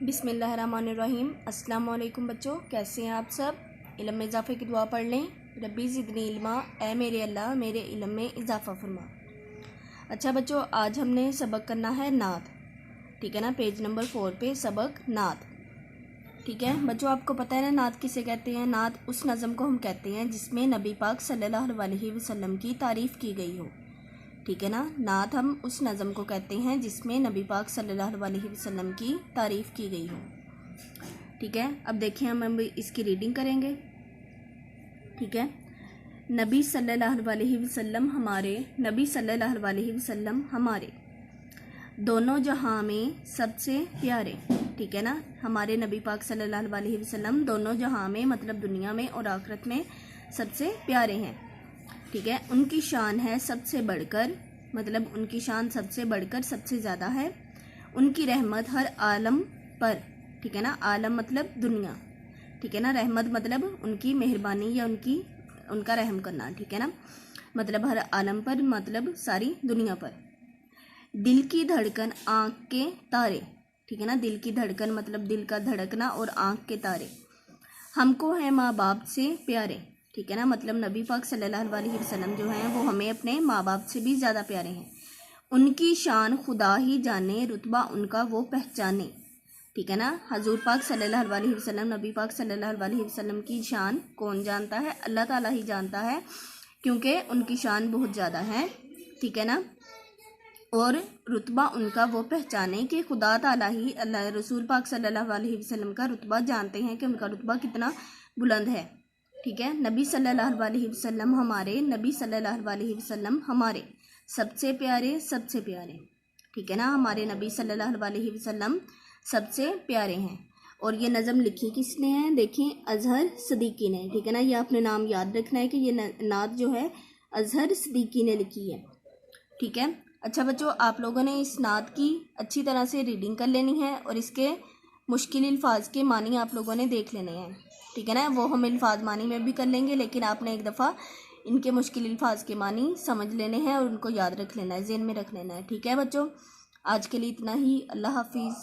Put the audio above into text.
बिस्मिल्लाहिर्रहमानिर्रहीम। अस्सलाम वालेकुम बच्चों, कैसे हैं आप सब। इल्म में इजाफ़े की दुआ पढ़ लें। रब्बी ज़िदनी इल्मा, ए मेरे अल्लाह मेरे इल्म में इजाफ़ा फरमा। अच्छा बच्चों, आज हमने सबक करना है नात। ठीक है ना, पेज नंबर 4 पे सबक नात। ठीक है बच्चों, आपको पता है ना नात किसे कहते हैं। नात उस नज़म को हम कहते हैं जिसमें नबी पाक सल्लल्लाहु अलैहि वसल्लम की तारीफ़ की गई हो। ठीक है ना, नात हम उस नज़म को कहते हैं जिसमें नबी पाक सल्लल्लाहु अलैहि वसल्लम की तारीफ़ की गई हो। ठीक है, अब देखिए हम इसकी रीडिंग करेंगे। ठीक है, नबी सल्लल्लाहु अलैहि वसल्लम हमारे, नबी सल्लल्लाहु अलैहि वसल्लम हमारे, दोनों जहां में सबसे प्यारे। ठीक है ना, हमारे नबी पाक सल्लल्लाहु अलैहि वसल्लम दोनों जहां में मतलब दुनिया में और आखिरत में सबसे प्यारे हैं। ठीक है, उनकी शान है सबसे बढ़कर, मतलब उनकी शान सबसे बढ़कर सबसे ज़्यादा है। उनकी रहमत हर आलम पर। ठीक है ना, आलम मतलब दुनिया। ठीक है ना, रहमत मतलब उनकी मेहरबानी या उनका रहम करना। ठीक है ना, मतलब हर आलम पर मतलब सारी दुनिया पर। दिल की धड़कन आँख के तारे। ठीक है ना, दिल की धड़कन मतलब दिल का धड़कना और आँख के तारे। हमको है माँ बाप से प्यारे। ठीक है ना, मतलब नबी पाक सल्लल्लाहु अलैहि वसल्लम जो हैं वो हमें अपने माँ बाप से भी ज़्यादा प्यारे हैं। उनकी शान खुदा ही जाने, रुतबा उनका वो पहचाने। ठीक है ना, हजूर पाक सल्लल्लाहु अलैहि वसल्लम, नबी पाक सल्लल्लाहु अलैहि वसल्लम की शान कौन जानता है? अल्लाह ताला ही जानता है, क्योंकि उनकी शान बहुत ज़्यादा है। ठीक है ना, और रुतबा उनका वो पहचाने कि खुदा ताला ही अल्लाह रसूल पाक सल्लल्लाहु अलैहि वसल्लम का रुतबा जानते हैं कि उनका रुतबा कितना बुलंद है। ठीक है, नबी सल्लल्लाहु अलैहि वसल्लम हमारे, नबी सल्लल्लाहु अलैहि वसल्लम हमारे सबसे प्यारे, सबसे प्यारे। ठीक है ना, हमारे नबी सल्लल्लाहु अलैहि वसल्लम सबसे प्यारे हैं। और ये नज़म लिखी किसने है? देखें, अजहर सिद्दीकी ने। ठीक है ना, ये आपने नाम याद रखना है कि ये नात जो है अजहर सिद्दीकी ने लिखी है। ठीक है, अच्छा बच्चों, आप लोगों ने इस नात की अच्छी तरह से रीडिंग कर लेनी है और इसके मुश्किल अल्फाज के मानी आप लोगों ने देख लेने हैं। ठीक है ना, वो हम अल्फाज मानी में भी कर लेंगे, लेकिन आपने एक दफ़ा इनके मुश्किल अल्फाज के मानी समझ लेने हैं और उनको याद रख लेना है, ज़हन में रख लेना है। ठीक है बच्चों, आज के लिए इतना ही। अल्लाह हाफिज़।